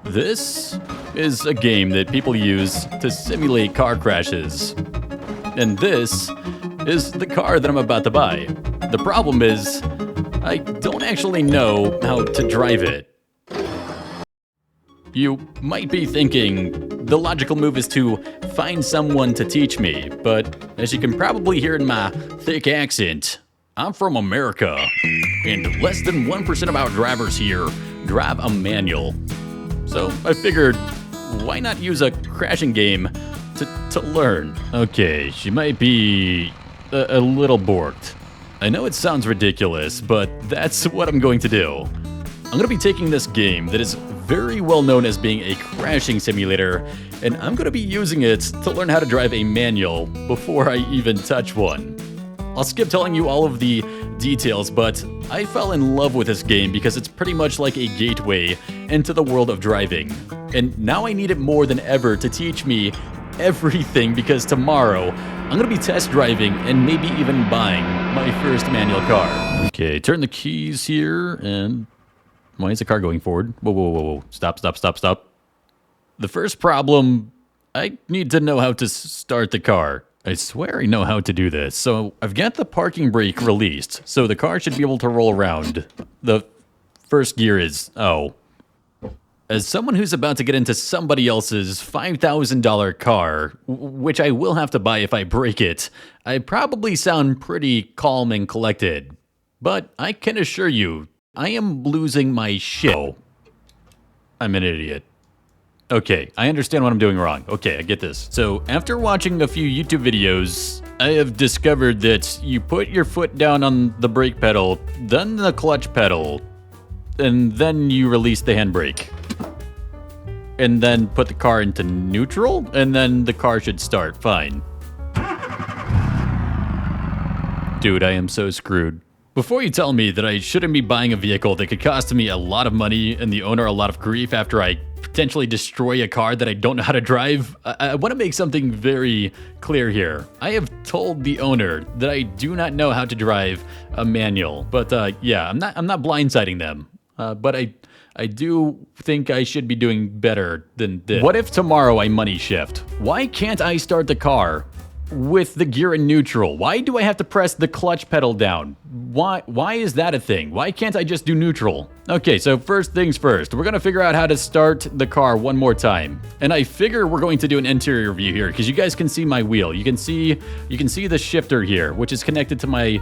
This is a game that people use to simulate car crashes. And this is the car that I'm about to buy. The problem is, I don't actually know how to drive it. You might be thinking, the logical move is to find someone to teach me, but as you can probably hear in my thick accent, I'm from America, and less than 1% of our drivers here drive a manual. So I figured, why not use a crashing game to learn? Okay, she might be a little borked. I know it sounds ridiculous, but that's what I'm going to do. I'm going to be taking this game that is very well known as being a crashing simulator, and I'm going to be using it to learn how to drive a manual before I even touch one. I'll skip telling you all of the details, but I fell in love with this game because it's pretty much like a gateway into the world of driving. And now I need it more than ever to teach me everything, because tomorrow I'm gonna be test driving and maybe even buying my first manual car. Okay, turn the keys here, and why is the car going forward? Whoa, whoa, whoa, whoa, stop. The first problem, I need to know how to start the car. I swear I know how to do this. So I've got the parking brake released, so the car should be able to roll around. The first gear is, oh. As someone who's about to get into somebody else's $5,000 car, which I will have to buy if I break it, I probably sound pretty calm and collected. But I can assure you, I am losing my shit. Oh, I'm an idiot. Okay, I understand what I'm doing wrong. Okay, I get this. So, after watching a few YouTube videos, I have discovered that you put your foot down on the brake pedal, then the clutch pedal, and then you release the handbrake. And then put the car into neutral, and then the car should start fine. Dude, I am so screwed. Before you tell me that I shouldn't be buying a vehicle that could cost me a lot of money and the owner a lot of grief after I potentially destroy a car that I don't know how to drive, I want to make something very clear here. I have told the owner that I do not know how to drive a manual, but yeah, I'm not blindsiding them. But I do think I should be doing better than this. What if tomorrow I money shift? Why can't I start the car with the gear in neutral? Why do I have to press the clutch pedal down? Why is that a thing? Why can't I just do neutral? Okay, so first things first, we're gonna figure out how to start the car one more time. And I figure we're going to do an interior view here, because you guys can see my wheel. You can see the shifter here, which is connected to my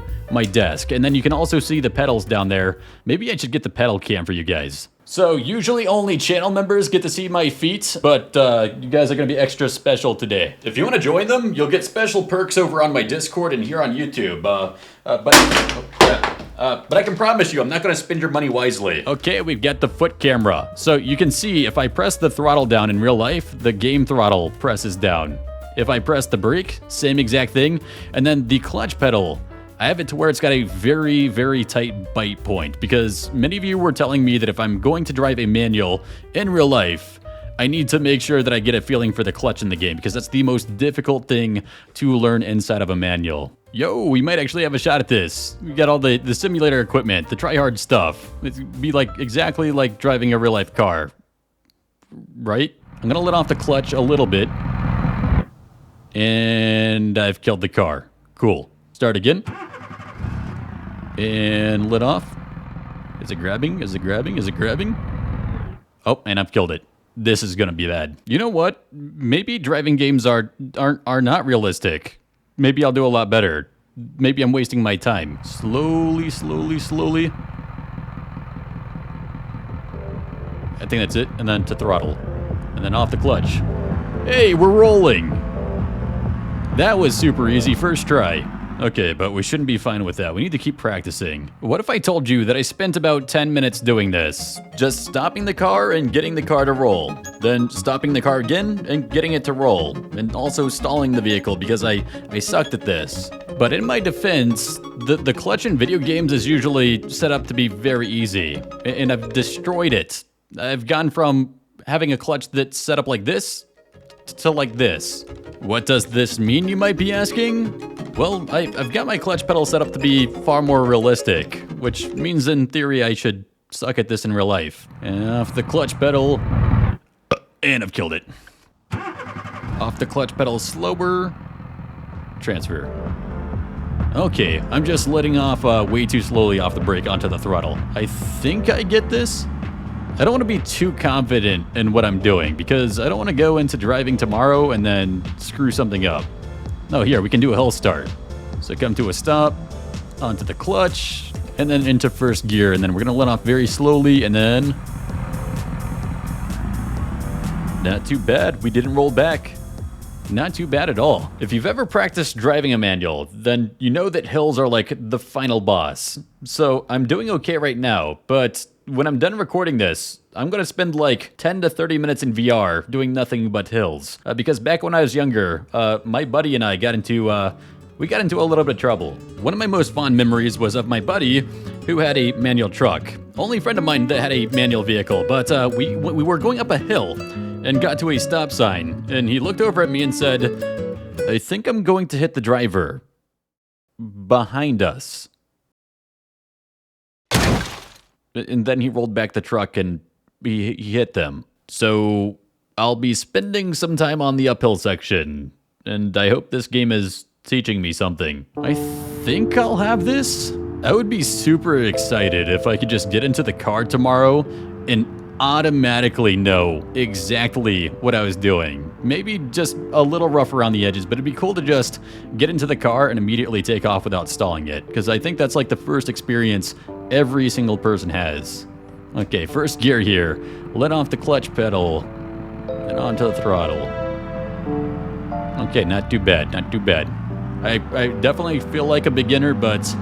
desk. And then you can also see the pedals down there. Maybe I should get the pedal cam for you guys. So usually only channel members get to see my feet, but you guys are going to be extra special today. If you want to join them, you'll get special perks over on my Discord and here on YouTube. But I can promise you, I'm not going to spend your money wisely. Okay, we've got the foot camera. So you can see if I press the throttle down in real life, the game throttle presses down. If I press the brake, same exact thing. And then the clutch pedal, I have it to where it's got a very, very tight bite point, because many of you were telling me that if I'm going to drive a manual in real life, I need to make sure that I get a feeling for the clutch in the game, because that's the most difficult thing to learn inside of a manual. Yo, we might actually have a shot at this. We got all the simulator equipment, the try-hard stuff. It'd be like exactly like driving a real-life car, right? I'm gonna let off the clutch a little bit, and I've killed the car. Cool. Start again. And lit off. Is it grabbing? Is it grabbing? Is it grabbing? Oh, and I've killed it. This is gonna be bad. You know what? Maybe driving games are not realistic. Maybe I'll do a lot better. Maybe I'm wasting my time. Slowly. I think that's it. And then to throttle. And then off the clutch. Hey, we're rolling. That was super easy. First try. Okay, but we shouldn't be fine with that. We need to keep practicing. What if I told you that I spent about 10 minutes doing this? Just stopping the car and getting the car to roll. Then stopping the car again and getting it to roll. And also stalling the vehicle because I sucked at this. But in my defense, the clutch in video games is usually set up to be very easy. And I've destroyed it. I've gone from having a clutch that's set up like this to like this. What does this mean, you might be asking? Well, I've got my clutch pedal set up to be far more realistic, which means in theory I should suck at this in real life. And off the clutch pedal, And I've killed it. Off the clutch pedal slower. Transfer. Okay, I'm just letting off way too slowly off the brake onto the throttle. I think I get this. I don't want to be too confident in what I'm doing because I don't want to go into driving tomorrow and then screw something up. No, here, we can do a hill start. So come to a stop, onto the clutch, and then into first gear, and then we're going to let off very slowly, and then... Not too bad, we didn't roll back. Not too bad at all. If you've ever practiced driving a manual, then you know that hills are like the final boss. So I'm doing okay right now, but when I'm done recording this, I'm gonna spend like 10 to 30 minutes in VR doing nothing but hills. Because back when I was younger, my buddy and I got into a little bit of trouble. One of my most fond memories was of my buddy who had a manual truck. Only friend of mine that had a manual vehicle, but we were going up a hill and got to a stop sign, and he looked over at me and said, "I think I'm going to hit the driver behind us." And then he rolled back the truck and he hit them. So I'll be spending some time on the uphill section, and I hope this game is teaching me something. I think I'll have this. I would be super excited if I could just get into the car tomorrow and automatically know exactly what I was doing. Maybe just a little rough around the edges, but it'd be cool to just get into the car and immediately take off without stalling it, because I think that's like the first experience every single person has. Okay, first gear here. Let off the clutch pedal and onto the throttle. Okay, not too bad, not too bad. I definitely feel like a beginner, but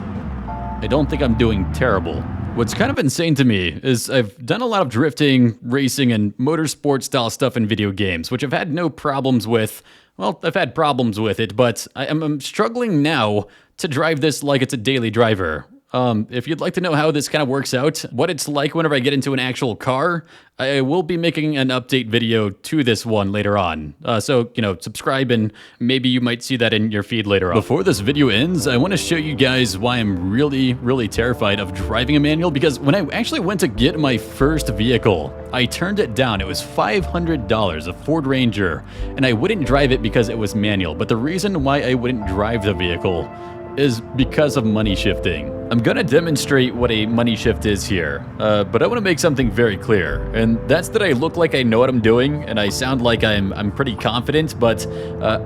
I don't think I'm doing terrible. What's kind of insane to me is I've done a lot of drifting, racing, and motorsport style stuff in video games, which I've had no problems with. Well, I've had problems with it, but I'm struggling now to drive this like it's a daily driver. If you'd like to know how this kind of works out, what it's like whenever I get into an actual car, I will be making an update video to this one later on. So, subscribe and maybe you might see that in your feed later on. Before this video ends, I want to show you guys why I'm really, really terrified of driving a manual, because when I actually went to get my first vehicle, I turned it down. It was $500, a Ford Ranger, and I wouldn't drive it because it was manual. But the reason why I wouldn't drive the vehicle is because of money shifting. I'm gonna demonstrate what a money shift is here, but I wanna make something very clear, and that's that I look like I know what I'm doing, and I sound like I'm pretty confident, but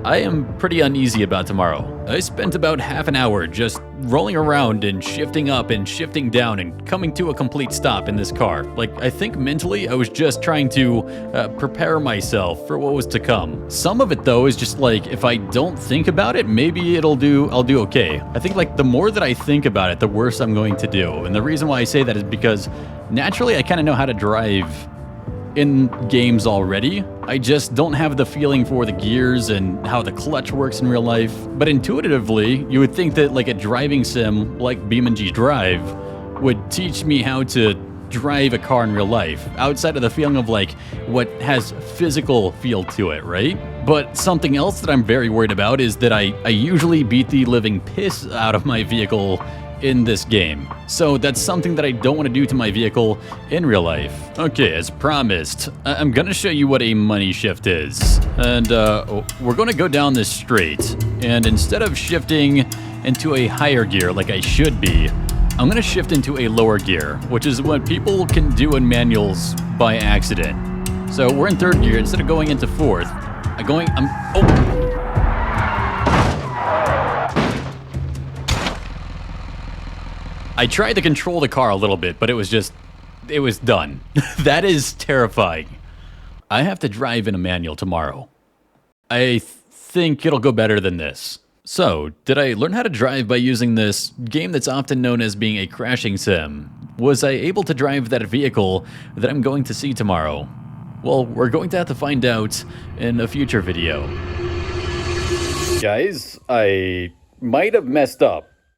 I am pretty uneasy about tomorrow. I spent about half an hour just rolling around and shifting up and shifting down and coming to a complete stop in this car. Like, I think mentally I was just trying to prepare myself for what was to come. Some of it though is just like, if I don't think about it, maybe I'll do okay. I think like the more that I think about it, the worse I'm going to do. And the reason why I say that is because naturally I kind of know how to drive in games already. I just don't have the feeling for the gears and how the clutch works in real life. But intuitively, you would think that like a driving sim like BeamNG.drive would teach me how to drive a car in real life, outside of the feeling of like what has physical feel to it, right? But something else that I'm very worried about is that I usually beat the living piss out of my vehicle in this game. So that's something that I don't want to do to my vehicle in real life. Okay, as promised, I'm gonna show you what a money shift is. And we're gonna go down this straight, and instead of shifting into a higher gear like I should be, I'm gonna shift into a lower gear, which is what people can do in manuals by accident. So we're in third gear. Instead of going into fourth, I tried to control the car a little bit, but it was done. That is terrifying. I have to drive in a manual tomorrow. I think it'll go better than this. So, did I learn how to drive by using this game that's often known as being a crashing sim? Was I able to drive that vehicle that I'm going to see tomorrow? Well, we're going to have to find out in a future video. Guys, I might have messed up.